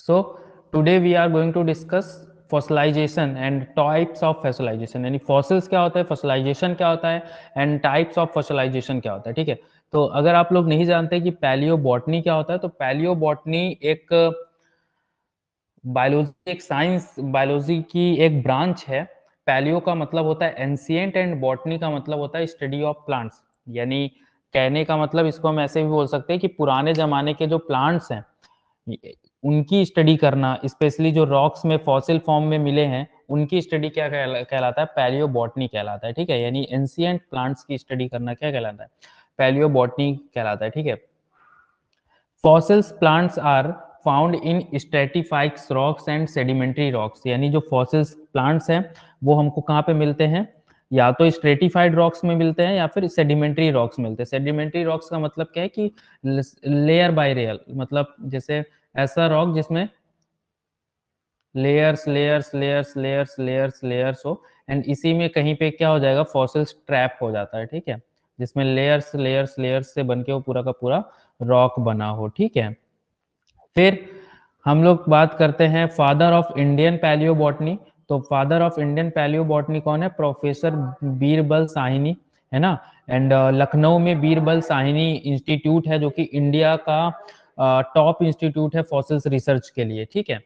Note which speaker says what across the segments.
Speaker 1: So today we are going to discuss fossilization and types of fossilization, यानी fossils क्या होता है, fossilization क्या होता है and types of fossilization क्या होता है. ठीक है, तो अगर आप लोग नहीं जानते कि पैलियोबॉटनी क्या होता है, तो पैलियोबॉटनी एक बायोलॉजी, एक साइंस, बायोलॉजी की एक ब्रांच है. पैलियो का मतलब होता है एंशिएंट एंड बॉटनी का मतलब होता है स्टडी ऑफ प्लांट्स. यानी कहने का मतलब इसको हम ऐसे भी बोल सकते हैं कि पुराने जमाने के जो प्लांट्स हैं उनकी स्टडी करना, स्पेशली जो रॉक्स में फॉसिल फॉर्म में मिले हैं उनकी स्टडी क्या कहलाता है, पैलियोबॉटनी कहलाता है. ठीक है, यानी एंशिएंट प्लांट्स की स्टडी करना क्या कहलाता है, पैलियोबॉटनी कहलाता है. ठीक है, fossils plants are found in stratified rocks and sedimentary rocks. यानी जो फॉसिल्स प्लांट्स हैं वो हमको कहाँ पे मिलते हैं, या तो स्ट्रेटिफाइड रॉक्स में मिलते हैं या फिर सेडिमेंट्री रॉक्स मिलते हैं. सेडिमेंट्री रॉक्स का मतलब क्या है कि लेयर बाय लेयर, मतलब जैसे ऐसा रॉक जिसमें layers layers layers layers layers layers हो, एंड इसी में कहीं पे क्या हो जाएगा, फॉसिल्स ट्रैप हो जाता है. ठीक है, जिसमें लेयर्स लेयर्स लेयर्स से बन के वो पूरा का पूरा रॉक बना हो. ठीक है, फिर हम लोग बात करते हैं फादर ऑफ इंडियन पैलियोबॉटनी. तो फादर ऑफ इंडियन पैलियोबॉटनी कौन है, प्रोफेसर बीरबल साहिनी, है ना. एंड लखनऊ में बीरबल साहिनी इंस्टीट्यूट है जो कि इंडिया का टॉप इंस्टीट्यूट है फॉसिल्स रिसर्च के लिए. ठीक है,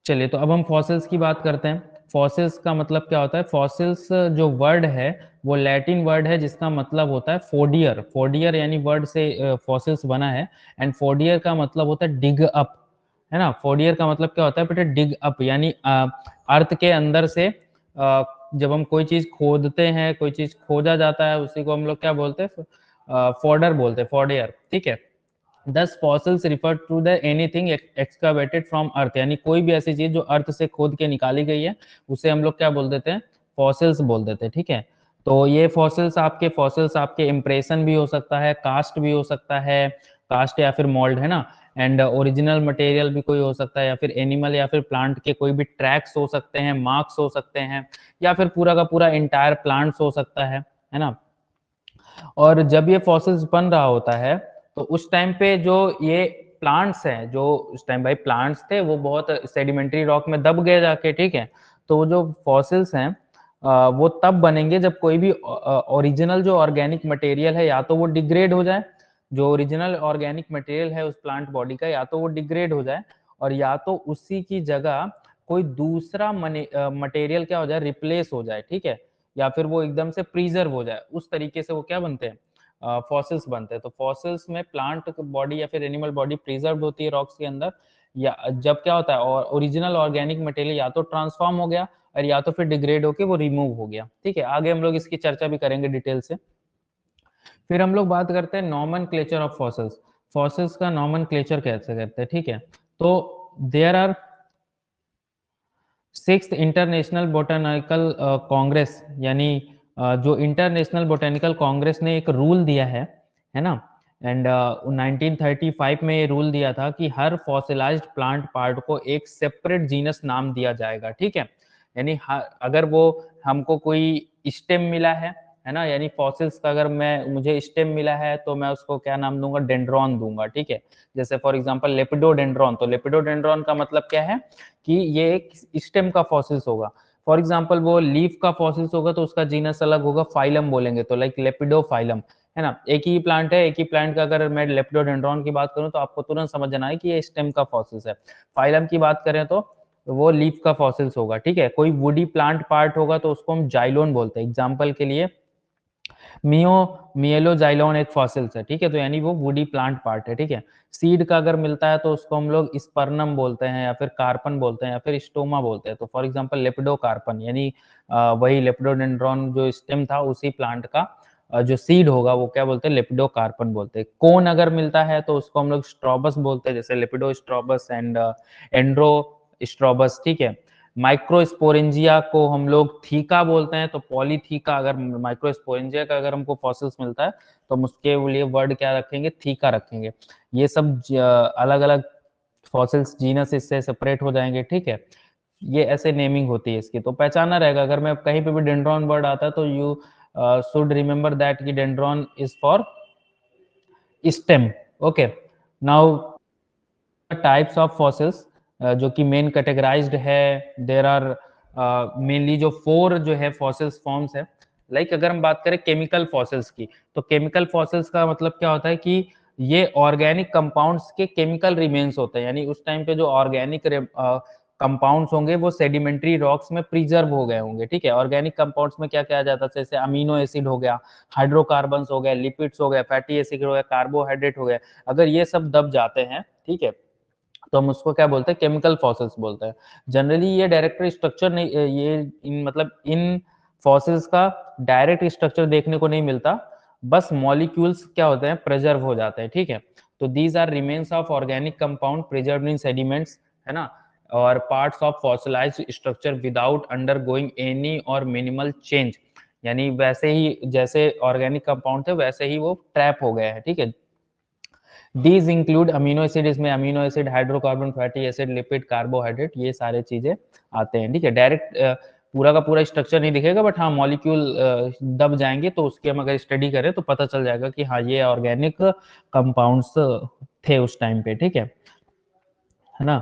Speaker 1: चलिए तो अब हम फॉसिल्स की बात करते हैं. फॉसिल्स का मतलब क्या होता है, फॉसिल्स जो वर्ड है वो लैटिन वर्ड है जिसका मतलब होता है फोडियर. फोडियर यानी वर्ड से फॉसिल्स बना है, एंड फोडियर का मतलब होता है डिग अप, है ना. फोडियर का मतलब क्या होता है बेटा, डिग अप, यानी अर्थ के अंदर से जब हम कोई चीज खोदते हैं, कोई चीज खोजा जाता है, उसी को हम लोग क्या बोलते हैं, फोडर बोलते हैं, फोडियर. ठीक है, दस fossils refer to the anything excavated from earth, यानी कोई भी ऐसी चीज जो अर्थ से खोद के निकाली गई है उसे हम लोग क्या बोल देते हैं, फॉसिल्स बोल देते हैं. ठीक है, तो ये फॉसिल्स आपके इम्प्रेशन भी हो सकता है, कास्ट भी हो सकता है, कास्ट या फिर मोल्ड, है ना. एंड ओरिजिनल मटेरियल भी कोई हो सकता है, या फिर एनिमल या फिर प्लांट के कोई भी ट्रैक्स हो सकते हैं, मार्क्स हो सकते हैं, या फिर पूरा का पूरा इंटायर प्लांट्स हो सकता है ना. और जब ये फॉसिल्स बन रहा होता है तो उस टाइम पे जो ये प्लांट्स हैं, जो उस टाइम भाई प्लांट्स थे वो बहुत सेडिमेंट्री रॉक में दब गए जाके. ठीक है, तो वो जो फॉसिल्स हैं वो तब बनेंगे जब कोई भी ओरिजिनल जो ऑर्गेनिक मटेरियल है या तो वो डिग्रेड हो जाए, जो ओरिजिनल ऑर्गेनिक मटेरियल है उस प्लांट बॉडी का या तो वो डिग्रेड हो जाए, और या तो उसी की जगह कोई दूसरा मटेरियल क्या हो जाए, रिप्लेस हो जाए. ठीक है, या फिर वो एकदम से प्रीजर्व हो जाए, उस तरीके से वो क्या बनते हैं, फॉसिल्स बनते हैं. तो फॉसिल्स में प्लांट बॉडी या फिर एनिमल बॉडी प्रिजर्व होती है रॉक्स के अंदर, या जब क्या होता है और ओरिजिनल ऑर्गेनिक मटेरियल या तो ट्रांसफॉर्म हो गया और या तो फिर डिग्रेड होके वो रिमूव हो गया. ठीक है, आगे हम लोग इसकी चर्चा भी करेंगे डिटेल से. फिर हम लोग बात करते हैं nomenclature of fossils. Fossils का नॉमन क्लेचर कैसे करते हैं. ठीक है, तो there are sixth international botanical congress, यानी जो इंटरनेशनल बोटानिकल कांग्रेस ने एक रूल दिया है ना. एंड 1935 में ये रूल दिया था कि हर फॉसिलाइज्ड प्लांट पार्ट को एक सेपरेट जीनस नाम दिया जाएगा. ठीक है, यानी अगर वो हमको कोई स्टेम मिला है ना, यानी फॉसिल्स का अगर मुझे स्टेम मिला है तो मैं उसको क्या नाम दूंगा, डेंड्रॉन दूंगा. ठीक है, जैसे फॉर एग्जांपल लेपिडोडेंड्रॉन, तो लेपिडोडेंड्रॉन का मतलब क्या है कि ये एक स्टेम का फॉसिल्स होगा. फॉर एग्जांपल वो लीफ का फॉसिल्स होगा तो उसका जीनस अलग होगा, फाइलम बोलेंगे, तो लाइक लेपिडोफाइलम, है ना. एक ही प्लांट है, एक ही प्लांट का अगर मैं लेपिडोडेंड्रॉन की बात करूं तो आपको तुरंत समझ जाना है कि ये स्टेम का फॉसिल्स है. फाइलम की बात करें तो वो लीफ का फॉसिल्स होगा. ठीक है, कोई वुडी प्लांट पार्ट होगा तो उसको हम जाइलोन बोलते हैं. एग्जाम्पल के लिए मियो मिएलोजाइलोन एक फॉसिल्स है. ठीक है, तो यानी वो वुडी प्लांट पार्ट है. ठीक है, सीड का अगर मिलता है तो उसको हम लोग स्पर्नम बोलते हैं या फिर कार्पन बोलते हैं या फिर स्टोमा बोलते हैं. तो फॉर एग्जांपल लेपिडोकार्पन, यानी वही लेपिडोडेंड्रॉन जो स्टेम था उसी प्लांट का जो सीड होगा वो क्या बोलते हैं, लेपिडोकार्पन बोलते हैं. कोन अगर मिलता है तो उसको हम लोग स्ट्रॉबस बोलते हैं, जैसे लेपिडोस्ट्रॉबस एंड एंड्रोस्ट्रॉबस. ठीक है, माइक्रोस्पोरेंजिया को हम लोग थीका बोलते हैं, तो पॉलीथीका, अगर माइक्रोस्पोरेंजिया का अगर हमको फॉसिल्स मिलता है तो हम उसके लिए वर्ड क्या रखेंगे, थीका रखेंगे. ये सब अलग अलग फॉसिल्स जीनस इससे सेपरेट हो जाएंगे. ठीक है, ये ऐसे नेमिंग होती है इसकी, तो पहचाना रहेगा. अगर मैं कहीं पे भी डेंड्रॉन वर्ड आता है तो यू शुड रिमेंबर दैट कि dendron is for stem. Okay, now types of fossils जो कि मेन कैटेगराइज्ड है, देर आर मेनली जो 4 जो है फॉसिल्स फॉर्म्स है। लाइक अगर हम बात करें केमिकल फॉसिल्स की, तो केमिकल फॉसिल्स का मतलब क्या होता है कि ये ऑर्गेनिक कंपाउंड्स के केमिकल रिमेन्स होते हैं, यानी उस टाइम पे जो ऑर्गेनिक कंपाउंड्स होंगे वो सेडिमेंट्री रॉक्स में प्रिजर्व हो गए होंगे। ठीक है, ऑर्गेनिक कंपाउंड्स में क्या क्या आ जाता है, जैसे अमीनो एसिड हो गया, हाइड्रोकार्बन्स हो गए, लिपिड्स हो गए, फैटी एसिड हो गया, कार्बोहाइड्रेट हो गए। अगर ये सब दब जाते हैं, ठीक है, तो हम उसको क्या बोलते हैं, केमिकल फॉसिल्स बोलते हैं। जनरली ये डायरेक्ट स्ट्रक्चर नहीं, मतलब इन फॉसिल्स का डायरेक्ट स्ट्रक्चर देखने को नहीं मिलता, बस मॉलिक्यूल्स क्या होते हैं, प्रिजर्व हो जाते हैं। ठीक है, तो these are remains of organic compound preserved in sediments, है ना, और parts of fossilized structure without undergoing any और मिनिमल चेंज, यानी वैसे ही जैसे ऑर्गेनिक कंपाउंड थे वैसे ही वो ट्रैप हो गए हैं। ठीक है, दीज इंक्लूड अमीनो एसिड, इसमें amino acid, hydrocarbon, fatty acid, lipid, carbohydrate, ये सारे चीजें आते हैं। ठीक है, डायरेक्ट पूरा का पूरा स्ट्रक्चर नहीं दिखेगा, बट हाँ मॉलिक्यूल दब जाएंगे तो उसकी हम अगर स्टडी करें तो पता चल जाएगा कि हाँ ये ऑर्गेनिक कंपाउंड्स थे उस टाइम पे। ठीक है ना,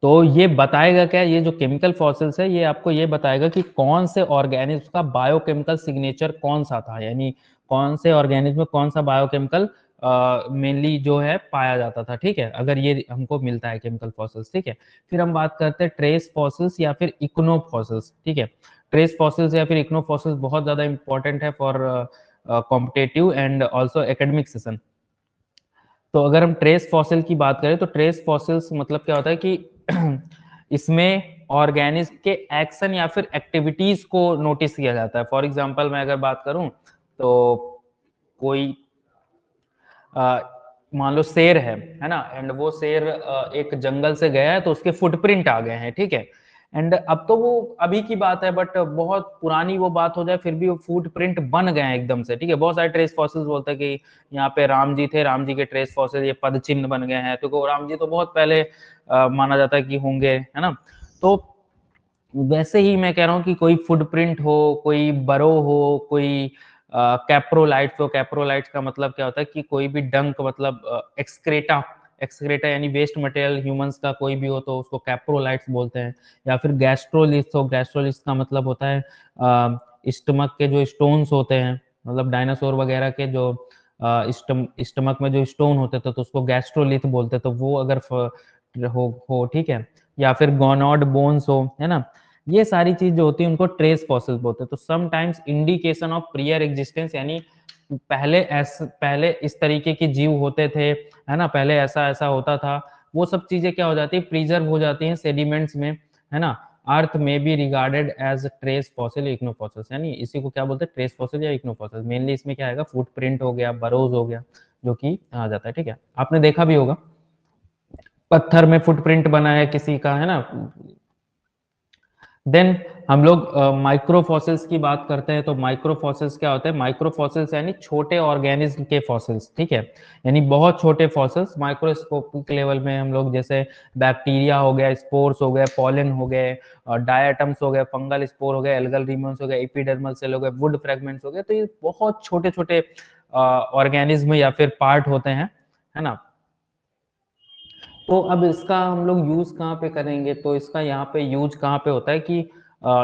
Speaker 1: तो ये बताएगा क्या, ये जो केमिकल फॉसिल्स है ये आपको ये बताएगा कि कौन से ऑर्गेनिज्म का बायोकेमिकल सिग्नेचर कौन सा था, यानी कौन से ऑर्गेनिज्म में कौन सा बायोकेमिकल मेनली जो है पाया जाता था। ठीक है, अगर ये हमको मिलता है केमिकल फॉसिल्स। ठीक है, फिर हम बात करते हैं ट्रेस फॉसिल्स या फिर इकोनो फॉसिल्स। ठीक है, ट्रेस फॉसिल्स या फिर इकोनो फॉसिल्स बहुत ज्यादा इंपॉर्टेंट है for competitive and also academic session. तो अगर हम ट्रेस फॉसिल की बात करें तो ट्रेस फॉसिल्स मतलब क्या होता है कि इसमें ऑर्गेनिज्म के एक्शन या फिर एक्टिविटीज को नोटिस किया जाता है। फॉर एग्जांपल मैं अगर बात करूं तो कोई मान लो शेर है ना, एंड वो शेर एक जंगल से गया है तो उसके फुटप्रिंट आ गए हैं। ठीक है, एंड अब तो वो अभी की बात है, बट बहुत पुरानी वो बात हो जाए फिर भी वो फुटप्रिंट बन गए हैं एकदम से। ठीक है, बहुत सारे ट्रेस फॉसिल्स बोलते हैं कि यहाँ पे राम जी थे, राम जी के ट्रेस फॉसिल ये पद चिन्ह बन गए हैं, तो राम जी तो बहुत पहले माना जाता है कि होंगे, है ना। तो वैसे ही मैं कह रहा हूँ कि कोई फुटप्रिंट हो, कोई बरो हो, कोई कैप्रोलाइट्स हो। कैप्रोलाइट्स का मतलब क्या होता है कि कोई भी डंक, मतलब एक्सक्रेटा, एक्सक्रेटा यानी वेस्ट मटेरियल ह्यूमंस का कोई भी हो तो उसको कैप्रोलाइट्स बोलते हैं। या फिर गैस्ट्रोलिथ्स हो, गैस्ट्रोलिथ्स का मतलब होता है स्टमक के जो स्टोन्स होते हैं, मतलब डायनासोर वगैरह के जो स्टमक में जो स्टोन होते थे तो उसको गैस्ट्रोलिथ बोलते, तो वो अगर हो, ठीक है, या फिर गोनॉड बोन्स हो, है ना, ये सारी चीज जो होती है उनको ट्रेस फॉसिल बोलते हैं। तो sometimes indication of prior existence, यानी पहले इस तरीके के जीव होते थे, है ना, पहले ऐसा ऐसा होता था, वो सब चीजें क्या हो जाती है, प्रिजर्व हो जाती हैं सेडिमेंट्स में, है ना। अर्थ में be regarded as trace fossil, ichnofossils, यानी इसी को क्या बोलते हैं, ट्रेस फॉसिल या इग्नोफॉसिल। मेनली इसमें क्या आएगा, फुटप्रिंट हो गया, बरोज हो गया, जो कि आ जाता है। ठीक है, आपने देखा भी होगा पत्थर में फुटप्रिंट बना है किसी का, है ना। देन हम लोग माइक्रोफॉसिल्स की बात करते हैं, तो माइक्रोफॉसिल्स क्या होते हैं, माइक्रोफॉसिल्स यानी छोटे ऑर्गेनिज्म के फॉसिल्स। ठीक है, यानी बहुत छोटे फॉसिल्स माइक्रोस्कोपिक लेवल में हम लोग, जैसे बैक्टीरिया हो गया, स्पोर्स हो गए, पॉलन हो गए, डायटम्स हो गए, फंगल स्पोर हो गए, एल्गल रिमेन्स हो गए, एपिडर्मल सेल हो गए, वुड फ्रेगमेंट्स हो गए, तो ये बहुत छोटे छोटे ऑर्गेनिज्म या फिर पार्ट होते हैं, है ना। तो अब इसका हम लोग यूज कहाँ पे करेंगे, तो इसका यहाँ पे यूज कहाँ पे होता है कि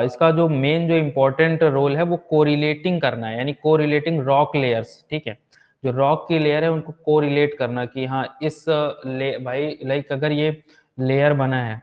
Speaker 1: इसका जो मेन जो इम्पोर्टेंट रोल है वो कोरिलेटिंग करना है, यानी कोरिलेटिंग रॉक लेयर्स। ठीक है, जो रॉक की लेयर है उनको कोरिलेट करना कि हाँ इस भाई लाइक अगर ये लेयर बना है,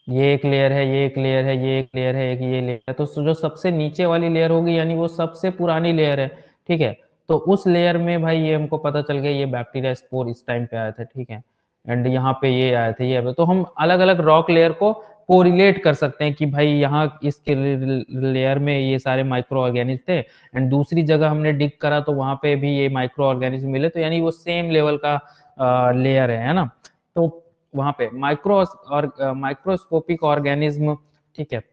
Speaker 1: ये एक लेयर है, ये एक लेयर है, ये एक लेयर है, एक ये लेयर है, तो जो सबसे नीचे वाली लेयर होगी यानी वो सबसे पुरानी लेयर है। ठीक है, तो उस लेयर में भाई ये हमको पता चल गया ये बैक्टीरिया स्पोर इस टाइम पे आया था। ठीक है, एंड यहाँ पे ये आया था, ये तो हम अलग अलग रॉक लेयर को कोरिलेट कर सकते हैं कि भाई यहाँ इस लेयर में ये सारे माइक्रो ऑर्गेनिज्म थे, एंड दूसरी जगह हमने डिग करा तो वहां पे भी ये माइक्रो ऑर्गेनिज्म मिले, तो यानी वो सेम लेवल का लेयर है ना। तो वहां पे माइक्रो और माइक्रोस्कोपिक ऑर्गेनिज्म, ठीक है,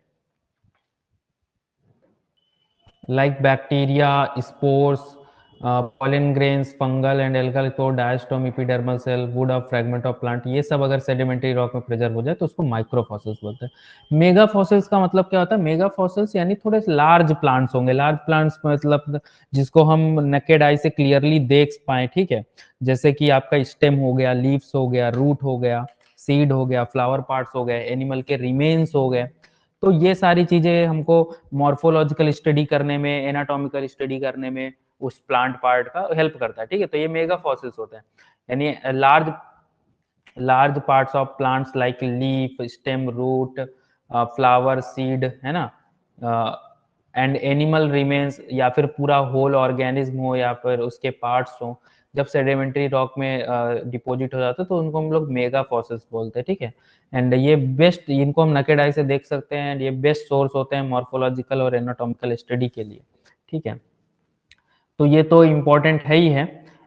Speaker 1: like bacteria, spores, pollen grains, fungal and algal तो diatom, epidermal cell, wood of fragment of plant, ये सब अगर सेडिमेंट्री रॉक में प्रिजर्व हो जाए तो उसको माइक्रो फॉसिल्स बोलते हैं। मेगा फॉसिल्स का मतलब क्या होता है? मेगा फॉसिल्स यानी थोड़े लार्ज प्लांट्स होंगे। लार्ज प्लांट्स मतलब जिसको हम नकेड आई से क्लियरली देख पाए, ठीक है, जैसे कि आपका स्टेम हो गया, लीव्स हो गया, रूट हो गया, सीड हो गया, फ्लावर पार्ट्स हो गए, एनिमल के रिमेन्स हो गए। तो ये सारी चीजें हमको मॉर्फोलॉजिकल स्टडी करने में, एनाटॉमिकल स्टडी करने में उस प्लांट पार्ट का हेल्प करता है, ठीक है। तो ये मेगा फॉसिल्स होते हैं, यानी large large parts of plants like leaf, stem, root, flower, seed, है ना, एंड एनिमल रिमेन्स, या फिर पूरा होल ऑर्गेनिज्म हो या फिर उसके पार्ट्स हो, जब सेडिमेंट्री रॉक में डिपॉजिट हो जाता है तो उनको हम लोग मेगा फॉसिल्स बोलते हैं, ठीक है। एंड ये बेस्ट, इनको हम नकेड आई से देख सकते हैं, एंड ये बेस्ट सोर्स होते हैं मॉर्फोलॉजिकल और एनाटॉमिकल स्टडी के लिए, ठीक है। तो ये तो इम्पोर्टेंट है ही है।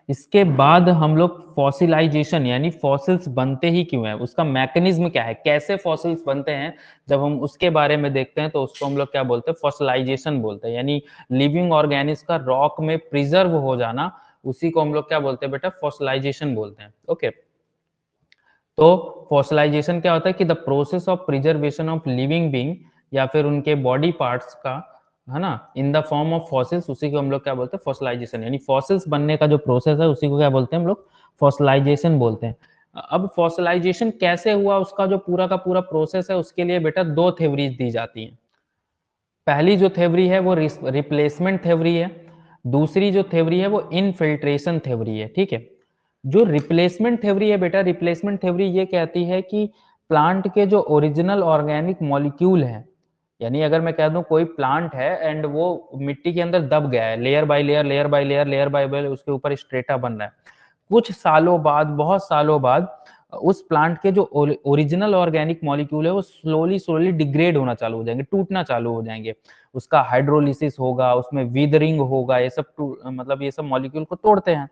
Speaker 1: इसके बाद हम लोग फॉसिलाइजेशन, यानी फॉसिल्स बनते ही क्यों है, उसका मैकेनिज्म क्या है, कैसे फॉसिल्स बनते हैं, जब हम उसके बारे में देखते हैं तो उसको हम लोग क्या बोलते हैं? फॉसिलाइजेशन बोलते हैं, यानी लिविंग ऑर्गेनिज्म का रॉक में प्रिजर्व हो जाना, उसी को हम लोग क्या बोलते हैं बेटा? फॉसिलाइजेशन बोलते हैं, ओके। तो फॉसिलाइजेशन क्या होता है कि the process of preservation of living being या फिर उनके बॉडी पार्ट्स का, है ना, in the form of fossils, उसी को हम लोग क्या बोलते हैं? फॉसिलाइजेशन। यानी फॉसिल्स बनने का जो प्रोसेस है उसी को क्या बोलते हैं हम लोग? फॉसिलाइजेशन बोलते हैं। अब फॉसिलाइजेशन कैसे हुआ, उसका जो पूरा का पूरा प्रोसेस है, उसके लिए बेटा दो थ्योरीज दी जाती हैं। पहली जो थ्योरी है वो रिप्लेसमेंट थ्योरी है, दूसरी जो थ्योरी है वो इनफिल्ट्रेशन थ्योरी है, ठीक है। जो रिप्लेसमेंट थ्योरी है बेटा, रिप्लेसमेंट थ्योरी ये कहती है कि प्लांट के जो ओरिजिनल ऑर्गेनिक मॉलिक्यूल है, यानी अगर मैं कह दूं कोई प्लांट है एंड वो मिट्टी के अंदर दब गया है, layer by layer, layer by layer, layer by layer, उसके ऊपर स्ट्रेटा बन रहा है, कुछ सालों बाद, बहुत सालों बाद उस प्लांट के जो ओरिजिनल ऑर्गेनिक मॉलिक्यूल है वो स्लोली स्लोली डिग्रेड होना चालू हो जाएंगे, टूटना चालू हो जाएंगे, उसका हाइड्रोलिसिस होगा, उसमें विदरिंग होगा, ये सब मतलब ये सब मॉलिक्यूल को तोड़ते हैं।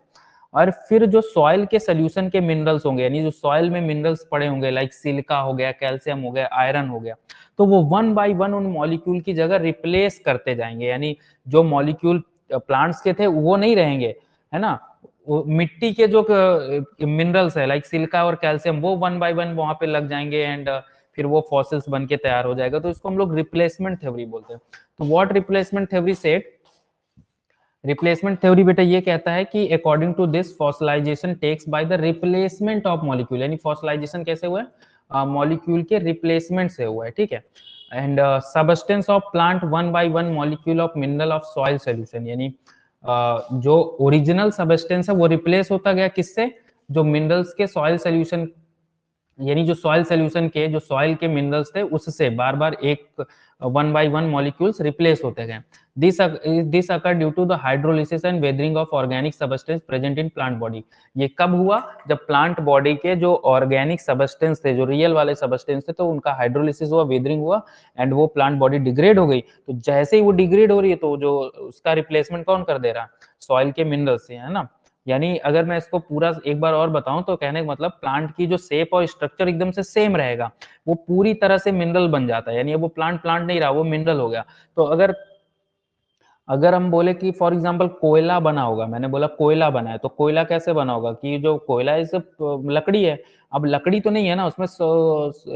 Speaker 1: और फिर जो सॉइल के सोल्यूशन के मिनरल्स होंगे, यानी जो सॉइल में मिनरल्स पड़े होंगे, लाइक सिलिका हो गया, कैल्शियम हो गया, आयरन हो गया, तो वो वन बाय वन उन मॉलिक्यूल की जगह रिप्लेस करते जाएंगे, यानी जो मॉलिक्यूल प्लांट्स के थे वो नहीं रहेंगे, है ना, वो मिट्टी के जो मिनरल्स है लाइक सिलिका और कैल्शियम वो वन बाय वन वहां पे लग जाएंगे, एंड फिर वो फॉसिल्स बन के तैयार हो जाएगा। तो इसको हम लोग रिप्लेसमेंट थ्योरी बोलते हैं। तो what replacement theory said, replacement theory बेटा ये कहता है कि according to this fossilization takes by the replacement of molecule, यानी फॉसिलाइजेशन कैसे हुआ है? मॉलिक्यूल के रिप्लेसमेंट से हुआ है, ठीक है। And substance of plant one by one molecule of mineral of soil solution, यानी जो ओरिजिनल सबस्टेंस है वो रिप्लेस होता गया किससे? जो मिनरल्स के सॉइल सोल्यूशन, यानी जो सॉइल सोल्यूशन के जो सॉइल के मिनरल्स थे उससे बार बार एक one by one molecules replace होते गए। This occur due to the hydrolysis and weathering of organic substance present in plant body. ये कब हुआ? जब प्लांट बॉडी के जो ऑर्गेनिक सबस्टेंस थे, जो रियल वाले सबस्टेंस थे, तो उनका हाइड्रोलिसिस हुआ, वेदरिंग हुआ, एंड वो प्लांट बॉडी डिग्रेड हो गई। तो जैसे ही वो डिग्रेड हो रही है तो जो उसका रिप्लेसमेंट कौन कर दे रहा है? सॉइल के मिनरल्स से, है ना। यानी अगर मैं इसको पूरा एक बार और बताऊं तो कहने का मतलब प्लांट की जो शेप और स्ट्रक्चर एकदम से सेम रहेगा, वो पूरी तरह से मिनरल बन जाता है, यानी वो प्लांट प्लांट नहीं रहा, वो मिनरल हो गया। तो अगर अगर हम बोले कि फॉर एग्जांपल कोयला बना होगा, मैंने बोला कोयला बना है, तो कोयला कैसे बना होगा कि जो कोयला है सिर्फ लकड़ी है, अब लकड़ी तो नहीं है ना उसमें,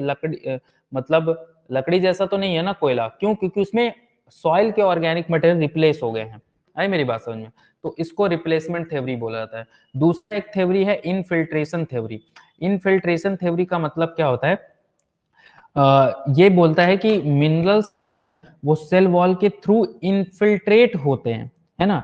Speaker 1: लकड़ी मतलब लकड़ी जैसा तो नहीं है ना कोयला, क्यों? क्योंकि उसमें सॉइल के ऑर्गेनिक मटेरियल रिप्लेस हो गए हैं। आई मेरी बात समझ में? तो इसको रिप्लेसमेंट थ्योरी बोला जाता है। दूसरा एक थ्योरी है इनफिल्ट्रेशन थ्योरी। इनफिल्ट्रेशन थ्योरी का मतलब क्या होता है? ये बोलता है कि मिनरल्स वो सेल वॉल के थ्रू इनफिल्ट्रेट होते हैं, है ना।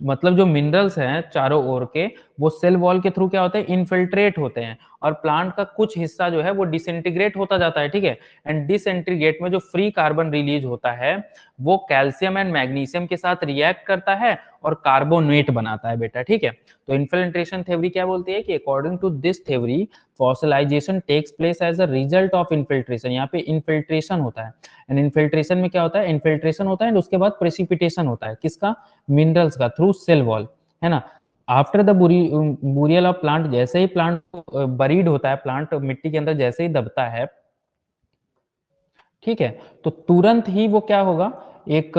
Speaker 1: मतलब जो मिनरल्स हैं चारों ओर के, वो सेल वॉल के थ्रू क्या होते हैं? इनफिल्ट्रेट होते हैं, और प्लांट का कुछ हिस्सा जो है वो डिसइंटीग्रेट होता जाता है, ठीक है। एंड डिसइंटीग्रेट में जो फ्री कार्बन रिलीज होता है वो कैल्शियम एंड मैग्नीशियम के साथ रिएक्ट करता है और कार्बोनेट बनाता है बेटा, ठीक है। तो इन्फिल्ट्रेशन थ्योरी क्या बोलती है कि according to this theory fossilization takes place as a result of infiltration. यहाँ पे इन्फिल्ट्रेशन होता है, एंड इन्फिल्ट्रेशन में क्या होता है? इन्फिल्ट्रेशन होता है एंड उसके बाद प्रेसिपिटेशन होता है, किसका? मिनरल्स का, थ्रू सेल वॉल, है ना। After the burial of plant, जैसे ही प्लांट बरीड होता है, प्लांट मिट्टी के अंदर जैसे ही दबता है, ठीक है, तो तुरंत ही वो क्या होगा? एक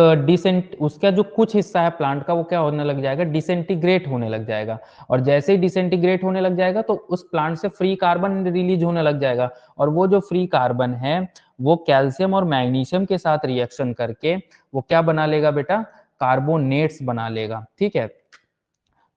Speaker 1: उसका जो कुछ हिस्सा है प्लांट का वो क्या होने लग जाएगा, डिसेंटीग्रेट होने लग जाएगा। और जैसे ही डिसेंटीग्रेट होने लग जाएगा तो उस प्लांट से फ्री कार्बन रिलीज होने लग जाएगा, और वो जो फ्री कार्बन है वो कैल्शियम और मैग्नीशियम के साथ रिएक्शन करके वो क्या बना लेगा बेटा, कार्बोनेट्स बना लेगा। ठीक है,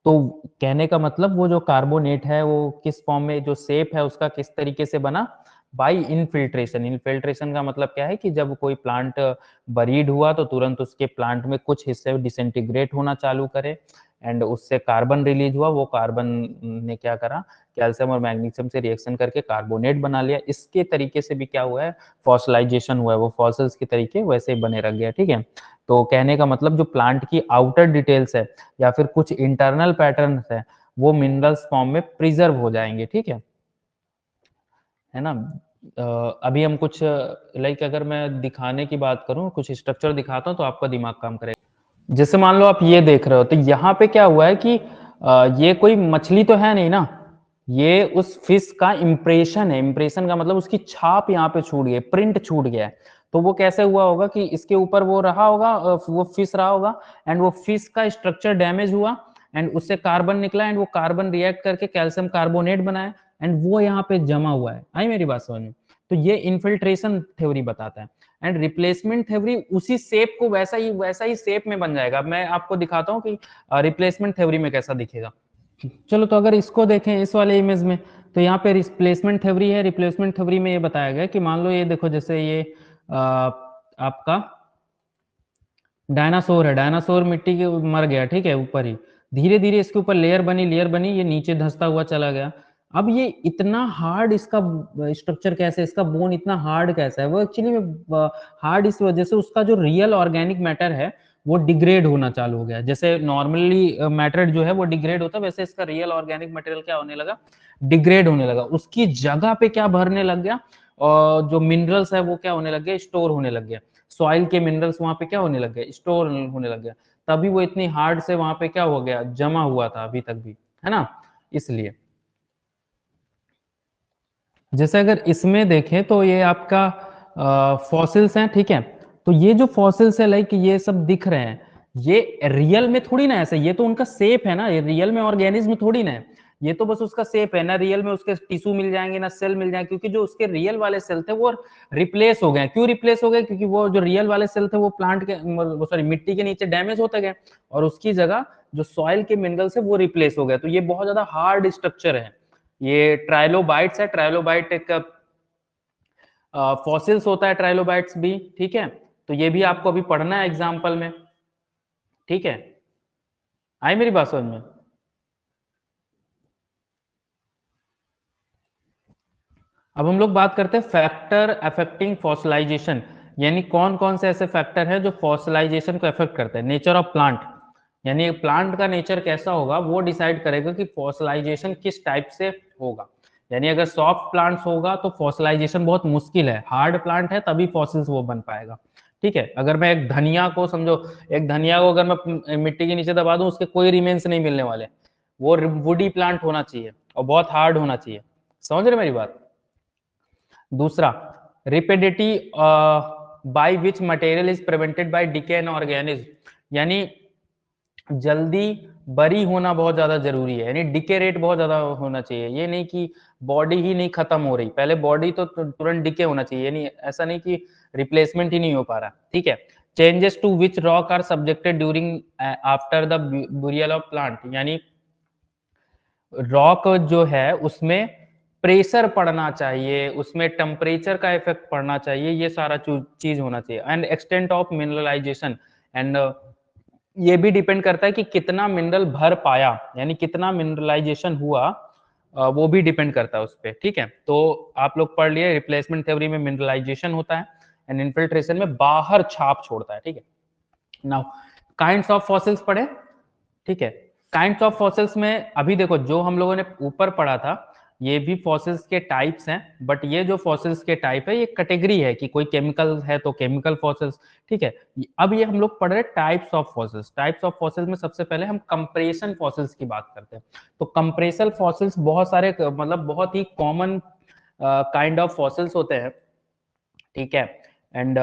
Speaker 1: तो कहने का मतलब वो जो कार्बोनेट है वो किस फॉर्म में, जो शेप है उसका किस तरीके से बना, बाई इनफिल्ट्रेशन। इनफिल्ट्रेशन का मतलब क्या है कि जब कोई प्लांट बरीड हुआ तो तुरंत उसके प्लांट में कुछ हिस्से डिसइंटीग्रेट होना चालू करे, एंड उससे कार्बन रिलीज हुआ, वो कार्बन ने क्या करा, कैल्शियम और मैग्नीशियम से रिएक्शन करके कार्बोनेट बना लिया। इसके तरीके से भी क्या हुआ है, फॉसिलाइजेशन हुआ है, वो फॉसिल्स के तरीके वैसे ही बने रह गया। ठीक है, तो कहने का मतलब जो प्लांट की आउटर डिटेल्स है या फिर कुछ इंटरनल पैटर्न है वो मिनरल्स फॉर्म में प्रिजर्व हो जाएंगे। ठीक है ना। अभी हम कुछ लाइक अगर मैं दिखाने की बात करूं, कुछ स्ट्रक्चर दिखाता हूं तो आपका दिमाग काम करेगा। जैसे मान लो आप ये देख रहे हो, तो यहाँ पे क्या हुआ है कि ये कोई मछली तो है नहीं ना, ये उस फिश का इंप्रेशन है। इंप्रेशन का मतलब उसकी छाप यहाँ पे छूट गई, प्रिंट छूट गया है। तो वो कैसे हुआ होगा कि इसके ऊपर वो रहा होगा, वो फिश रहा होगा, एंड वो फिश का स्ट्रक्चर डैमेज हुआ, एंड उससे कार्बन निकला, एंड वो कार्बन रिएक्ट करके कैल्शियम कार्बोनेट बनाया, एंड वो यहाँ पे जमा हुआ है। आई मेरी बात समझ में? तो ये इन्फिल्ट्रेशन थ्योरी बताता है। एंड रिप्लेसमेंट थ्योरी उसी शेप को वैसा ही शेप में बन जाएगा। मैं आपको दिखाता हूँ कि रिप्लेसमेंट थ्योरी में कैसा दिखेगा। चलो, तो अगर इसको देखें इस वाले इमेज में, तो यहाँ पे रिप्लेसमेंट थ्योरी है। रिप्लेसमेंट थ्योरी में ये बताया गया कि मान लो ये देखो, जैसे ये आपका डायनासोर है, डायनासोर मिट्टी के मर गया, ठीक है, ऊपर ही धीरे धीरे इसके ऊपर लेयर बनी, ये नीचे धंसता हुआ चला गया। अब ये इतना हार्ड, इसका स्ट्रक्चर कैसे, इसका बोन इतना हार्ड कैसा है, वो एक्चुअली में हार्ड इस वजह से उसका जो रियल ऑर्गेनिक मैटर है वो डिग्रेड होना चालू हो गया। जैसे नॉर्मली मैटर जो है वो डिग्रेड होता है, वैसे इसका रियल ऑर्गेनिक मटेरियल क्या होने लगा, डिग्रेड होने लगा। उसकी जगह पे क्या भरने लग गया, और जो मिनरल्स है वो क्या होने लग गया, स्टोर होने लग गया। सॉइल के मिनरल्स वहां पे क्या होने लग गए, स्टोर होने लग गया। तभी वो इतनी हार्ड से वहां पे क्या हो गया, जमा हुआ था अभी तक भी, है ना। इसलिए जैसे अगर इसमें देखें तो ये आपका फॉसिल्स हैं, ठीक है। तो ये जो फॉसिल्स है लाइक ये सब दिख रहे हैं, ये रियल में थोड़ी ना ऐसे, ये तो उनका शेप है ना, ये रियल में ऑर्गेनिज्म थोड़ी ना है, ये तो बस उसका शेप है ना। रियल में उसके टिश्यू मिल जाएंगे ना सेल मिल जाएंगे, क्योंकि जो उसके रियल वाले सेल थे वो रिप्लेस हो गए। क्यों रिप्लेस हो गए, क्योंकि वो जो रियल वाले सेल थे वो प्लांट के, सॉरी, मिट्टी के नीचे डैमेज होते गए, और उसकी जगह जो सॉइल के मिनरल्स है वो रिप्लेस हो गए। तो ये बहुत ज्यादा हार्ड स्ट्रक्चर है। ये ट्राइलोबाइट्स है, ट्राइलोबाइट एक फॉसिल्स होता है, ट्राइलोबाइट्स भी, ठीक है। तो ये भी आपको अभी पढ़ना है एग्जाम्पल में, ठीक है। आई मेरी बात समझ में? अब हम लोग बात करते हैं फैक्टर अफेक्टिंग फॉसिलाइजेशन, यानी कौन कौन से ऐसे फैक्टर हैं जो फॉसिलाइजेशन को अफेक्ट करते हैं। नेचर ऑफ प्लांट, यानी प्लांट का नेचर कैसा होगा वो डिसाइड करेगा कि फॉसिलाइजेशन किस टाइप से होगा। यानी अगर सॉफ्ट प्लांट्स होगा तो फॉसिलाइजेशन बहुत मुश्किल है, हार्ड प्लांट है तभी फॉसिल्स वो बन पाएगा। ठीक है, अगर मैं एक धनिया को समझो, एक धनिया को अगर मैं मिट्टी के नीचे दबा दूं उसके कोई रिमेन्स नहीं मिलने वाले, वो वुडी प्लांट होना चाहिए और बहुत हार्ड होना चाहिए। समझ रहे मेरी बात? दूसरा, rapidity by which material is prevented by decay an organism, यानी जल्दी बरी होना बहुत ज्यादा जरूरी है, यानी डिके रेट बहुत ज्यादा होना चाहिए। ये नहीं कि बॉडी ही नहीं खत्म हो रही, पहले बॉडी तो तुरंत डिके होना चाहिए, यानी ऐसा नहीं कि रिप्लेसमेंट ही नहीं हो पा रहा। ठीक है, changes to which rock are subjected during after the burial of plant, यानी रॉक जो है उसमें प्रेशर पड़ना चाहिए, उसमें टेम्परेचर का इफेक्ट पड़ना चाहिए, ये सारा चीज होना चाहिए। And extent of mineralization, and ये भी डिपेंड करता है कि कितना मिनरल भर पाया, यानी कितना मिनरलाइजेशन हुआ, वो भी डिपेंड करता है उस पर। ठीक है, तो आप लोग पढ़ लिए रिप्लेसमेंट थ्योरी में मिनरलाइजेशन होता है, एंड इन्फिल्ट्रेशन में बाहर छाप छोड़ता है। ठीक है, नाउ काइंड्स ऑफ फॉसिल्स पढ़े, ठीक है। काइंड्स ऑफ फॉसिल्स में अभी देखो जो हम लोगों ने ऊपर पढ़ा था ये भी फॉसिल्स के टाइप्स हैं, बट ये जो फॉसिल्स के टाइप है ये कैटेगरी है कि कोई केमिकल है तो केमिकल फॉसिल्स, ठीक है। अब ये हम लोग पढ़ रहे हैं types of fossils. Types of fossils में सबसे पहले हम कंप्रेशन फॉसिल्स की बात करते हैं। तो कंप्रेसल फॉसिल्स बहुत सारे, मतलब बहुत ही कॉमन काइंड ऑफ फॉसिल्स होते हैं, ठीक है। एंड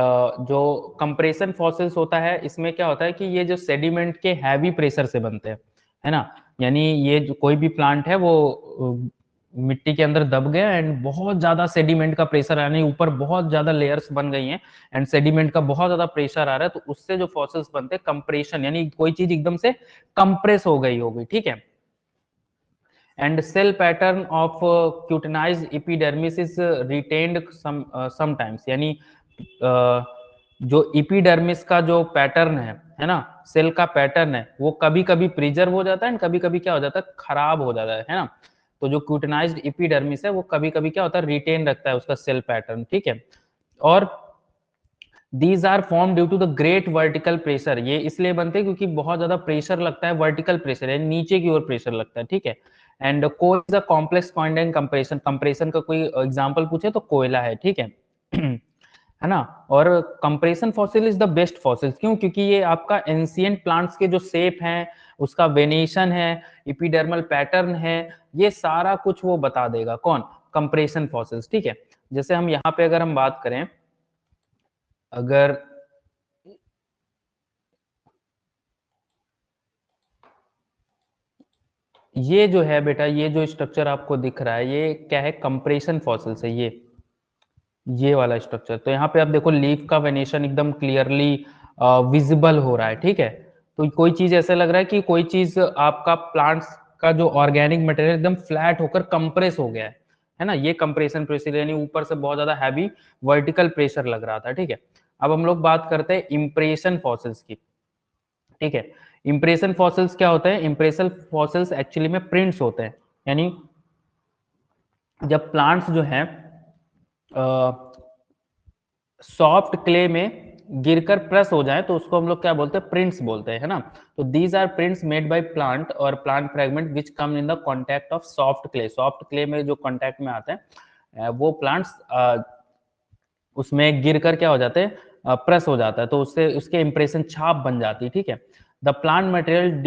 Speaker 1: जो कंप्रेशन फॉसिल्स होता है, इसमें क्या होता है कि ये जो सेडिमेंट के हैवी प्रेशर से बनते हैं, है ना, यानी ये जो कोई भी प्लांट है वो मिट्टी के अंदर दब गया एंड बहुत ज्यादा सेडिमेंट का प्रेशर, यानी ऊपर बहुत ज्यादा लेयर्स बन गई हैं एंड सेडिमेंट का बहुत ज्यादा प्रेशर आ रहा है, तो उससे जो फॉसिल्स बनते हैं कंप्रेशन, यानी कोई चीज एकदम से कंप्रेस हो गई होगी, ठीक है। And cell pattern of cutinized epidermis is retained sometimes, यानी जो एपिडर्मिस का जो पैटर्न है ना, सेल का पैटर्न है, वो कभी कभी प्रिजर्व हो जाता है एंड कभी कभी क्या हो जाता है, खराब हो जाता है ना। तो जो क्यूटनाइज्ड एपिडर्मिस है वो कभी कभी क्या होता है, रिटेन रखता है उसका सेल पैटर्न, ठीक है। और these are form due to the great vertical pressure, ये इसलिए बनते हैं क्योंकि बहुत ज्यादा प्रेशर लगता है, वर्टिकल प्रेशर यानी नीचे की ओर प्रेशर लगता है, ठीक है। And coal is a complex point in compression, compression का कोई एग्जांपल पूछे तो कोयला है, ठीक है है ना। और compression fossil is the best fossil, क्यों, क्योंकि ये आपका एंशिएंट प्लांट्स के जो शेप हैं, उसका वेनेशन है, एपिडर्मल पैटर्न है, ये सारा कुछ वो बता देगा, कौन, कंप्रेशन फॉसिल्स, ठीक है। जैसे हम यहाँ पे अगर हम बात करें, अगर ये जो है बेटा, ये जो स्ट्रक्चर आपको दिख रहा है, ये क्या है, कंप्रेशन फॉसिल्स है, ये वाला स्ट्रक्चर। तो यहाँ पे आप देखो लीफ का वेनेशन एकदम क्लियरली विजिबल हो रहा है, ठीक है। तो कोई चीज ऐसा लग रहा है कि कोई चीज आपका प्लांट्स का जो ऑर्गेनिक मटेरियल एकदम फ्लैट होकर कंप्रेस हो गया है ना, ये कंप्रेशन प्रेशर, यानी ऊपर से बहुत ज्यादा हैवी वर्टिकल प्रेशर लग रहा था, ठीक है। अब हम लोग बात करते हैं इम्प्रेशन फॉसिल्स की, ठीक है। इम्प्रेशन फॉसिल्स क्या होते हैं, इम्प्रेशन फॉसिल्स एक्चुअली में प्रिंट्स होते हैं, यानी जब प्लांट्स जो है सॉफ्ट क्ले में गिरकर प्रेस हो जाए तो उसको हम लोग क्या बोलते हैं, प्रिंट्स बोलते हैं, है ना। तो these are prints made by plant और plant fragment which come in the contact of soft clay, soft clay में जो कांटेक्ट में आते हैं वो प्लांट्स उसमें गिर कर क्या हो जाते हैं, प्रेस हो जाता है, तो उससे उसके इंप्रेशन छाप बन जाती है, ठीक है। द प्लांट मटेरियल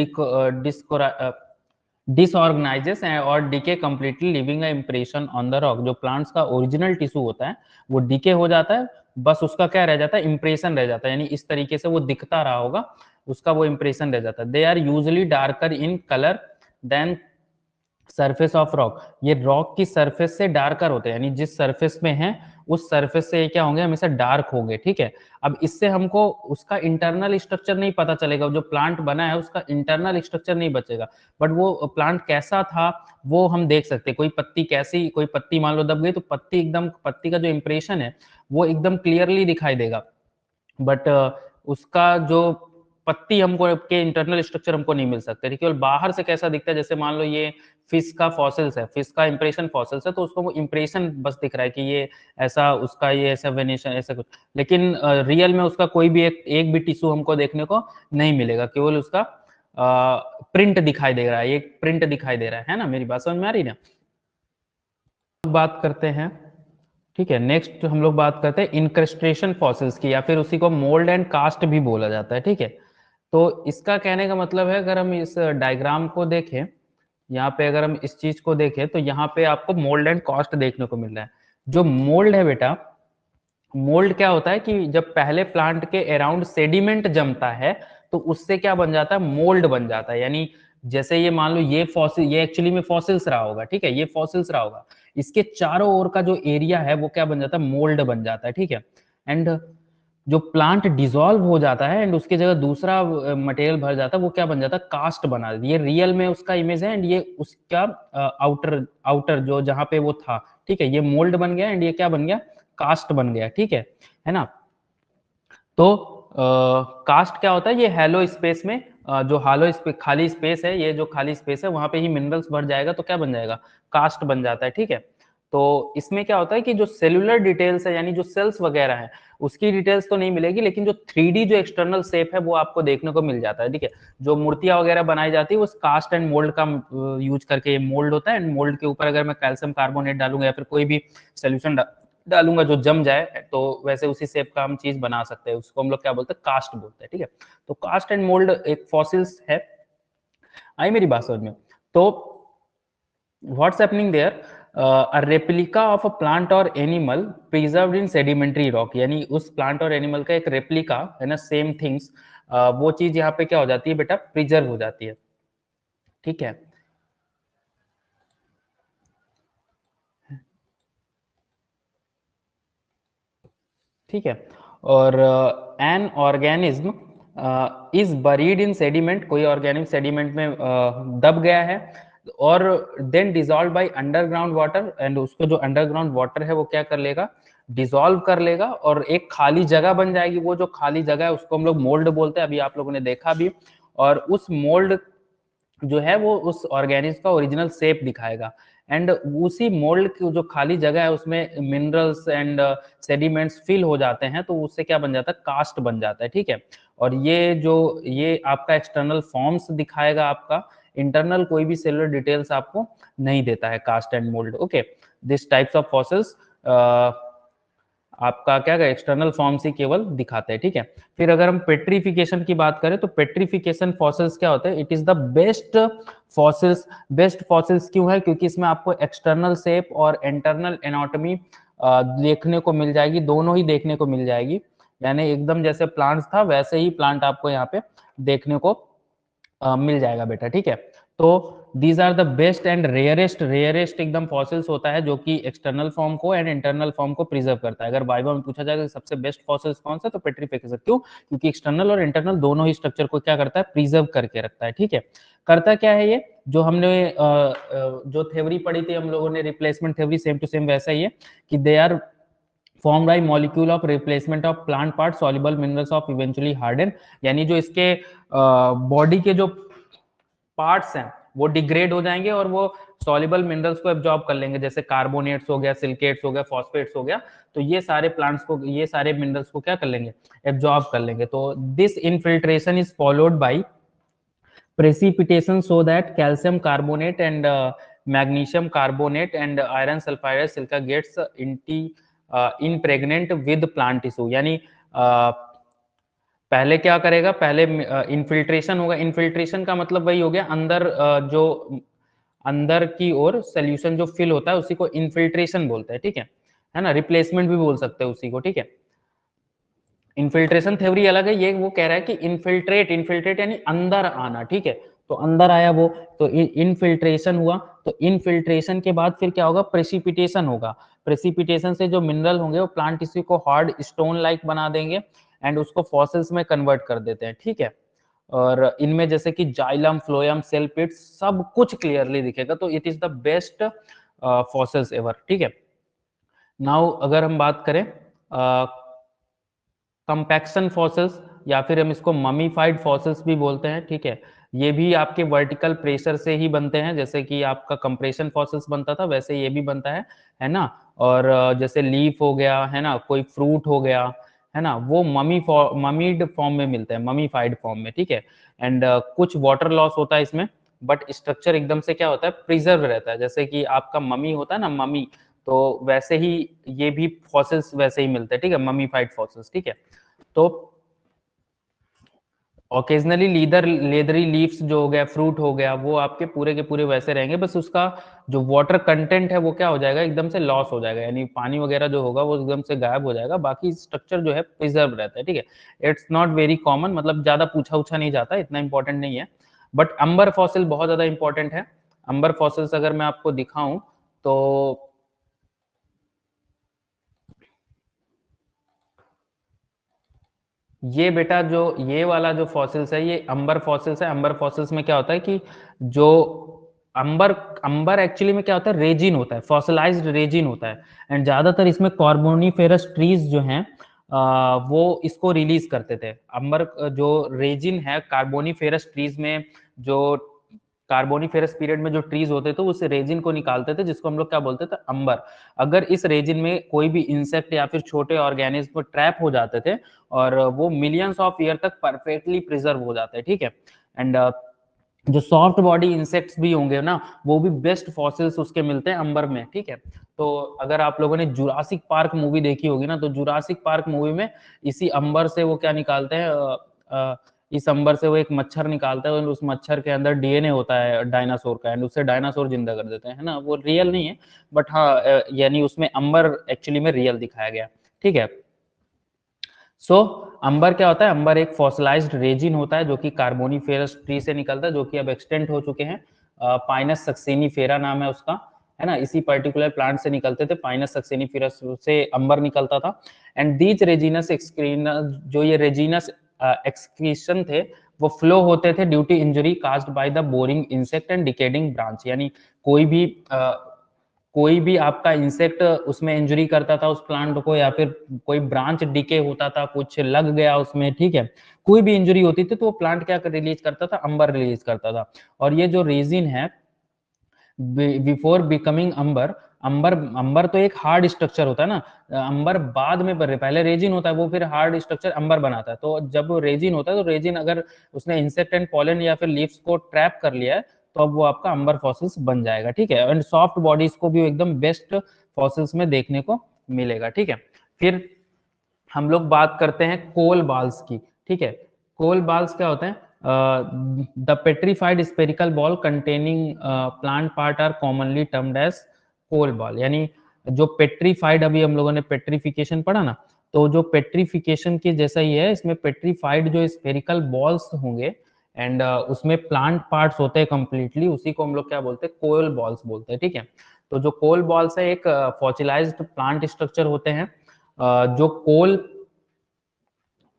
Speaker 1: डिसऑर्गेनाइजेस और decay completely leaving a impression on the rock, जो प्लांट्स का ओरिजिनल टिश्यू होता है वो डीके हो जाता है, बस उसका क्या रह जाता है, इंप्रेशन रह जाता है, यानी इस तरीके से वो दिखता रहा होगा, उसका वो इंप्रेशन रह जाता है। They are usually darker in colour than surface of rock, ये रॉक की सरफेस से डार्कर होते हैं, यानी जिस सरफेस में है उस सरफेस से ये क्या होंगे, हमेशा डार्क होंगे, ठीक है। अब इससे हमको उसका इंटरनल स्ट्रक्चर नहीं पता चलेगा, जो प्लांट बना है उसका इंटरनल स्ट्रक्चर नहीं बचेगा, बट वो प्लांट कैसा था वो हम देख सकते हैं। कोई पत्ती कैसी, कोई पत्ती मान लो दब गई तो पत्ती एकदम, पत्ती का जो इंप्रेशन है वो एकदम क्लियरली दिखाई देगा, बट उसका जो पत्ती हमको के इंटरनल स्ट्रक्चर हमको नहीं मिल सकते, केवल बाहर से कैसा दिखता है, जैसे मान लो ये फिश का फॉसिल्स है, फिश का इंप्रेशन फॉसिल्स है, तो उसको वो इंप्रेशन बस दिख रहा है कि ये ऐसा, उसका ये ऐसा वेनेशन ऐसा कुछ, लेकिन रियल में उसका कोई भी एक भी टिश्यू हमको देखने को नहीं मिलेगा, केवल उसका प्रिंट दिखाई दे रहा है, एक प्रिंट दिखाई दे रहा है ना। मेरी बात समझ में आ रही ना। बात करते हैं, ठीक है, नेक्स्ट हम लोग बात करते हैं इनक्रस्टेशन फॉसिल्स की, या फिर उसी को मोल्ड एंड कास्ट भी बोला जाता है, ठीक है। तो इसका कहने का मतलब है, अगर हम इस डायग्राम को देखें, यहाँ पे अगर हम इस चीज को देखें तो यहाँ पे आपको मोल्ड एंड कास्ट देखने को मिल रहा है। जो मोल्ड है बेटा, मोल्ड क्या होता है कि जब पहले प्लांट के अराउंड सेडिमेंट जमता है तो उससे क्या बन जाता है, मोल्ड बन जाता है, यानी जैसे ये मान लो ये फॉसिल, ये एक्चुअली में फॉसिल्स रहा होगा, ठीक है, ये फॉसिल्स रहा होगा, इसके चारों ओर का जो एरिया है वो क्या बन जाता है, मोल्ड बन जाता है, ठीक है। एंड जो प्लांट डिसॉल्व हो जाता है एंड उसकी जगह दूसरा मटेरियल भर जाता है, वो क्या बन जाता है, कास्ट बना देता है। ये रियल में उसका इमेज है एंड ये उसका आउटर आउटर जो जहां पे वो था, ठीक है, ये मोल्ड बन गया एंड ये क्या बन गया, कास्ट बन गया, ठीक है ना। तो कास्ट क्या होता है, ये हैलो स्पेस में जो हालो स्पेस, खाली स्पेस है, ये जो खाली स्पेस है वहां पे ही मिनरल्स भर जाएगा तो क्या बन जाएगा, कास्ट बन जाता है, ठीक है। तो इसमें क्या होता है कि जो सेलुलर डिटेल्स है, यानी जो सेल्स वगैरह है उसकी डिटेल्स तो नहीं मिलेगी, लेकिन जो 3D जो एक्सटर्नल शेप है वो आपको देखने को मिल जाता है, ठीक है। जो मूर्तियां वगैरह बनाई जाती है वो कास्ट एंड मोल्ड का यूज करके, ये मोल्ड होता है एंड मोल्ड के ऊपर अगर मैं कैल्शियम कार्बोनेट डालूंगा या फिर कोई भी सोल्यूशन डालूंगा जो जम जाए, तो वैसे उसी शेप का हम चीज बना सकते हैं, उसको हम लोग क्या बोलते हैं, कास्ट बोलते हैं, ठीक है। तो कास्ट एंड मोल्ड एक फॉसिल्स है। आई मेरी बात समझ में। तो what's happening there, replica of a plant और animal preserved in sedimentary rock, यानी उस प्लांट और एनिमल का एक रेप्लिका है ना, सेम थिंग्स, वो चीज यहाँ पे क्या हो जाती है बेटा, प्रिजर्व हो जाती है। ठीक है, ठीक है। और an organism is buried in sediment, कोई ऑर्गेनिक सेडिमेंट में दब गया है, और then dissolve by underground water, and उसको जो अंडरग्राउंड वाटर है वो क्या कर लेगा, डिसॉल्व कर लेगा, और एक खाली जगह बन जाएगी। वो जो खाली जगह है उसको हम लोग मोल्ड बोलते हैं, अभी आप लोगों ने देखा भी। और उस मोल्ड जो है वो उस ऑर्गेनिज्म का ओरिजिनल शेप दिखाएगा, एंड उसी मोल्ड की जो खाली जगह है उसमें मिनरल्स एंड सेडिमेंट्स फिल हो जाते हैं, तो उससे क्या बन जाता है, कास्ट बन जाता है। ठीक है, और ये आपका एक्सटर्नल फॉर्म्स दिखाएगा, आपका इंटरनल कोई भी सेलुलर डिटेल्स आपको नहीं देता है, cast and mould. Okay, this types of fossils आपका क्या एक्सटर्नल फॉर्म्स ही केवल दिखाते हैं। ठीक है, फिर अगर हम पेट्रिफिकेशन की बात करें तो पेट्रिफिकेशन फॉसिल्स क्या होते हैं, it is the best fossils. Best fossils क्यों है, क्योंकि इसमें आपको एक्सटर्नल शेप और इंटरनल एनाटॉमी देखने को मिल जाएगी, दोनों ही देखने को मिल जाएगी, यानी एकदम जैसे प्लांट्स था वैसे ही प्लांट आपको यहाँ पे देखने को मिल जाएगा बेटा। ठीक है, तो these are the best and rarest एकदम फॉसिल्स होता है जो कि एक्सटर्नल फॉर्म को एंड इंटरनल फॉर्म को प्रिजर्व करता है। अगर वाइवा में पूछा जाएगा सबसे बेस्ट फॉसिल्स कौन सा, तो पेट्रिफिकेशन। क्यों, क्योंकि एक्सटर्नल और इंटरनल दोनों ही स्ट्रक्चर को क्या करता है, प्रिजर्व करके रखता है। ठीक है, करता क्या है ये, जो हमने जो थ्योरी पढ़ी थी हम लोगों ने, replacement theory, same to same वैसा ही है कि they are formed by molecule of replacement of plant part soluble minerals of eventually harden, यानी जो इसके बॉडी के जो पार्ट्स हैं वो डिग्रेड हो जाएंगे और वो सॉल्युबल मिनरल्स को एब्जॉर्ब कर लेंगे, जैसे कार्बोनेट्स हो गया, सिलिकेट्स हो गया, फॉस्फेट्स हो गया, तो ये सारे प्लांट्स को, ये सारे मिनरल्स को क्या कर लेंगे, एब्जॉर्ब कर लेंगे। तो this infiltration is followed by precipitation so that calcium carbonate and magnesium carbonate and iron sulfide silica gets impregnant with plant tissue, यानी पहले क्या करेगा, पहले इनफिल्ट्रेशन होगा। इनफिल्ट्रेशन का मतलब वही हो गया, अंदर जो अंदर की ओर सोल्यूशन जो फिल होता है उसी को इनफिल्ट्रेशन बोलते हैं। ठीक है ना, रिप्लेसमेंट भी बोल सकते हैं उसी को। ठीक है, इन्फिल्ट्रेशन थ्योरी अलग है, ये वो कह रहा है कि इन्फिल्ट्रेट, इन्फिल्ट्रेट यानी अंदर आना। ठीक है, तो अंदर आया वो, तो इनफिल्ट्रेशन हुआ, तो इनफिल्ट्रेशन के बाद फिर क्या होगा, प्रेसिपिटेशन होगा। प्रेसिपिटेशन से जो मिनरल होंगे वो प्लांट टिश्यू को हार्ड स्टोन लाइक बना देंगे एंड उसको फॉसिल्स में कन्वर्ट कर देते हैं। ठीक है, और इनमें जैसे कि जाइलम, फ्लोएम, सेल पिट, सब कुछ क्लियरली दिखेगा, तो it is the best fossils ever. ठीक है, नाउ अगर हम बात करें कंपैक्शन फॉसिल्स, या फिर हम इसको ममीफाइड फॉसिल्स भी बोलते हैं। ठीक है, ये भी आपके वर्टिकल प्रेशर से ही बनते हैं, जैसे कि आपका कंप्रेशन फॉसिल्स बनता था वैसे ये भी बनता है ना। और जैसे लीफ हो गया है ना, कोई फ्रूट हो गया है ना, वो ममीड फॉर्म में मिलते हैं, ममीफाइड फॉर्म में। ठीक है, एंड कुछ वाटर लॉस होता है इसमें, बट स्ट्रक्चर एकदम से क्या होता है, प्रिजर्व रहता है, जैसे कि आपका ममी होता है ना, ममी, तो वैसे ही ये भी फॉसिल्स वैसे ही मिलते हैं। ठीक है, ममीफाइड फॉसिल्स। ठीक है, तो ओकेजनली लेदरी लीव्स जो हो गया, फ्रूट हो गया, वो आपके पूरे के पूरे वैसे रहेंगे, बस उसका जो वाटर कंटेंट है वो क्या हो जाएगा, एकदम से लॉस हो जाएगा, यानी पानी वगैरह जो होगा वो एकदम से गायब हो जाएगा, बाकी स्ट्रक्चर जो है प्रिजर्व रहता है। ठीक है, इट्स नॉट वेरी कॉमन, मतलब ज्यादा पूछा उछा नहीं जाता, इतना इंपॉर्टेंट नहीं है। बट अंबर फॉसिल बहुत ज्यादा इंपॉर्टेंट है। अंबर फॉसिल्स अगर मैं आपको दिखाऊं तो ये बेटा जो ये वाला जो फॉसिल्स है ये अंबर फॉसिल्स है। अंबर फॉसिल्स में क्या होता है कि जो अंबर अंबर एक्चुअली में क्या होता है, रेजिन होता है, फॉसिलाइज्ड रेजिन होता है, एंड ज्यादातर इसमें कार्बोनिफेरस ट्रीज जो हैं वो इसको रिलीज करते थे। अंबर जो रेजिन है, कार्बोनिफेरस ट्रीज में जो कार्बोनिफेरस पीरियड में जो ट्रीज होते थे उस रेजिन को निकालते थे, जिसको हम लोग क्या बोलते थे, अंबर। अगर इस रेजिन में कोई भी इंसेक्ट या फिर छोटे ऑर्गेनिज्म ट्रैप हो जाते थे और वो मिलियंस ऑफ ईयर तक परफेक्टली प्रिजर्व हो जाते हैं। ठीक है, एंड जो सॉफ्ट बॉडी इंसेक्ट्स भी होंगे ना, वो भी बेस्ट फॉसिल्स उसके मिलते हैं अंबर में। ठीक है, तो अगर आप लोगों ने जुरासिक पार्क मूवी देखी होगी ना, तो जुरासिक पार्क मूवी में इसी अंबर से वो क्या निकालते हैं, इस अंबर से वो एक मच्छर निकालता है और उस मच्छर के अंदर डीएनए होता है डायनासोर का, एंड उससे डायनासोर जिंदा कर देते हैं, है ना। वो रियल नहीं है, बट हाँ यानी उसमें अंबर एक्चुअली में रियल दिखाया गया, ठीक है। सो अंबर क्या होता है, अंबर एक फॉसिलाइज्ड रेजिन होता है जो कि कार्बोनिफेरस ट्री से निकलता है, जो कि अब एक्सटेंट हो चुके हैं। पाइनस सक्सेनिफेरा नाम है उसका, है ना। इसी पर्टिकुलर प्लांट से निकलते थे, पाइनस सक्सेनिफेरस से अंबर निकलता था। एंड दीज रेजिनस एक्सक्रीनस, जो ये रेजिनस एक्सक्रीशन थे, वो फ्लो होते थे due to injury caused by the boring insect and decaying branch, यानी कोई भी आपका इंसेक्ट उसमें इंजरी करता था उस प्लांट को, या फिर कोई ब्रांच डिके होता था, कुछ लग गया उसमें, ठीक है, कोई भी इंजरी होती थी तो वो प्लांट क्या रिलीज करता था, अंबर रिलीज करता था। और ये जो रेजिन है, बिफोर बिकमिंग अंबर, अंबर अंबर तो एक हार्ड स्ट्रक्चर होता है ना, अंबर बाद में पहले रेजिन होता है, वो फिर हार्ड स्ट्रक्चर अंबर बनाता है। तो जब वो रेजिन होता है, तो रेजिन अगर उसने इंसेक्ट एंड पॉलन या फिर लीव्स को ट्रैप कर लिया है, तो अब वो आपका अंबर फॉसिल्स बन जाएगा, ठीक है। एंड सॉफ्ट बॉडीज को भी एकदम बेस्ट फॉसिल्स में देखने को मिलेगा, ठीक है। फिर हम लोग बात करते हैं कोल बाल्स की, ठीक है। कोल बाल्स क्या होते हैं, the petrified spherical ball containing plant part are commonly termed as coal ball, यानी जो पेट्रीफाइड, अभी हम लोगों ने पेट्रीफिकेशन पढ़ा ना, तो जो पेट्रीफिकेशन के जैसा ही है, इसमें पेट्रीफाइड जो स्पेरिकल बॉल्स होंगे, एंड उसमें प्लांट पार्ट्स होते हैं कंप्लीटली, उसी को हम लोग क्या बोलते हैं, कोल बॉल्स बोलते हैं, ठीक है। तो जो कोल बॉल्स है, एक फॉसिलाइज्ड प्लांट स्ट्रक्चर होते हैं जो कोल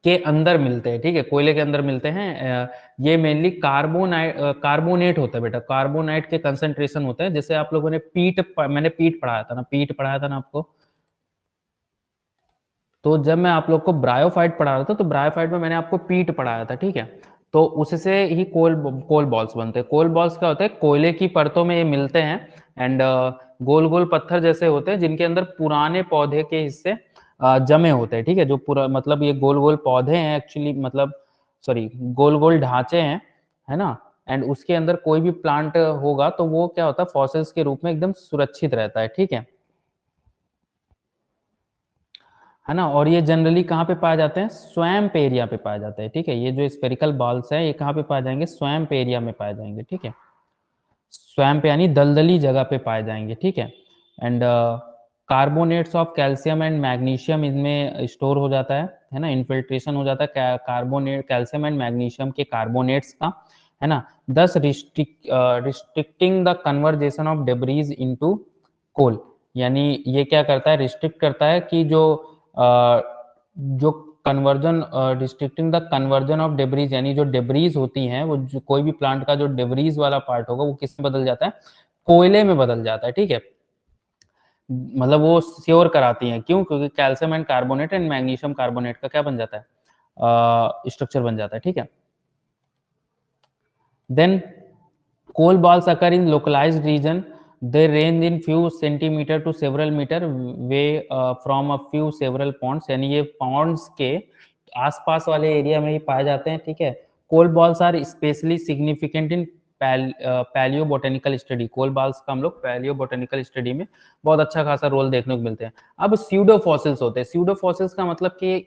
Speaker 1: के अंदर मिलते हैं, ठीक है, कोयले के अंदर मिलते हैं। ये मेनली कार्बोनेट होता है बेटा, कार्बोनाइट के कंसंट्रेशन होते हैं। जैसे आप लोगों ने मैंने पीट पढ़ाया था ना, पीट पढ़ाया था ना आपको, तो जब मैं आप लोग को ब्रायोफाइट पढ़ा रहा था, तो ब्रायोफाइट में मैंने आपको पीट पढ़ाया था, ठीक है। तो उससे ही कोल बॉल्स बनते हैं। कोल बॉल्स क्या होते हैं, कोयले की परतों में ये मिलते हैं, एंड गोल गोल पत्थर जैसे होते हैं, जिनके अंदर पुराने पौधे के हिस्से जमे होते हैं, ठीक है। जो पूरा मतलब ये गोल गोल पौधे हैं एक्चुअली, मतलब सॉरी, गोल गोल ढांचे हैं, है ना। एंड उसके अंदर कोई भी प्लांट होगा तो वो क्या होता है, फॉसिल्स के रूप में एकदम सुरक्षित रहता है, ठीक है ना। और ये जनरली कहाँ पे पाए जाते हैं, स्वैम्प एरिया पे पाए जाते हैं, ठीक है। ये जो स्पेरिकल बॉल्स है, ये कहाँ पे पाए जाएंगे, स्वैम्प एरिया में पाए जाएंगे, ठीक है। स्वैम्प यानी दलदली जगह पे पाए जाएंगे, ठीक है। And carbonates of calcium and magnesium इनमें स्टोर हो जाता है ना, इन्फिल्ट्रेशन हो जाता है कार्बोनेट, कैल्शियम एंड मैग्नीशियम के कार्बोनेट्स का, है ना। Thus restricting the conversion of debris into coal, यानी ये क्या करता है, रिस्ट्रिक्ट करता है कि जो conversion, restricting the conversion of debris, यानी जो डेब्रीज होती हैं, वो जो कोई भी प्लांट का जो डेब्रीज वाला पार्ट होगा, वो किस में बदल जाता है, कोयले में बदल जाता है, ठीक है। मतलब वो श्योर कराती हैं, क्यों, क्योंकि calcium and carbonate and magnesium carbonate का क्या बन जाता है, स्ट्रक्चर बन जाता है, ठीक है। Then coal balls occur in localized region. They range in few centimeter to several meter way from a few several ponds, यानी ये ponds के आसपास वाले एरिया में ही पाए जाते हैं, ठीक है। Coal balls are specially significant in palaeo botanical study, coal balls का हम लोग पैलियो बोटेनिकल स्टडी में बहुत अच्छा खासा रोल देखने को मिलते हैं। अब स्यूडो फॉसिल्स होते हैं, स्यूडो फॉसिल्स का मतलब कि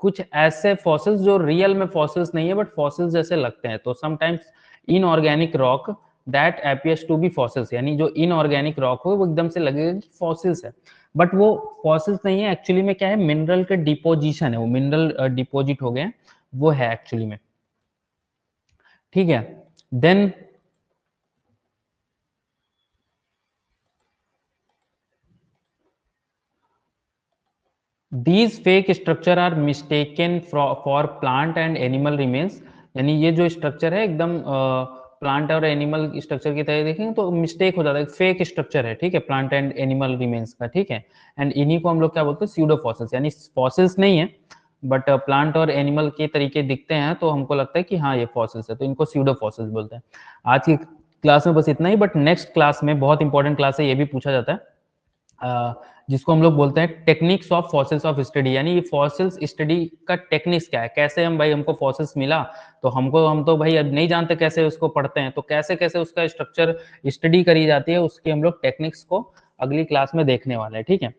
Speaker 1: कुछ ऐसे फॉसिल्स जो रियल में फॉसिल्स नहीं है, बट फॉसिल्स जैसे लगते हैं। तो sometimes inorganic rock that appears to be fossils, यानी जो इनऑर्गेनिक रॉक हो वो एकदम से लगेगा कि फॉसिल्स है, बट वो फॉसिल्स नहीं है, एक्चुअली में क्या है, मिनरल के डिपोजिशन है, वो मिनरल डिपोजिट हो गए, वो है एक्चुअली में, ठीक है। Then These fake structure are mistaken for plant and animal remains, यानी ये जो स्ट्रक्चर है एकदम प्लांट और एनिमल स्ट्रक्चर की तरह देखेंगे तो मिस्टेक हो जाता है, फेक स्ट्रक्चर है, ठीक है, प्लांट एंड एनिमल रिमेन्स का, ठीक है। एंड इन्हीं को हम लोग क्या बोलते हैं, स्यूडो फॉसिल्स, यानी फॉसिल्स नहीं है, बट प्लांट और एनिमल के तरीके दिखते हैं, तो हमको लगता है कि हाँ ये फॉसिल्स है, तो इनको स्यूडो फॉसिल्स बोलते हैं। आज की क्लास में बस इतना ही, बट नेक्स्ट क्लास में बहुत इंपॉर्टेंट क्लास है, ये भी पूछा जाता है, जिसको हम लोग बोलते हैं techniques of fossils of study, यानी ये फॉसिल्स स्टडी का टेक्निक्स क्या है, कैसे हम भाई, हमको फॉसिल्स मिला तो हम तो भाई अब नहीं जानते कैसे उसको पढ़ते हैं, तो कैसे कैसे उसका स्ट्रक्चर स्टडी करी जाती है, उसकी हम लोग टेक्निक्स को अगली क्लास में देखने वाले हैं, ठीक है।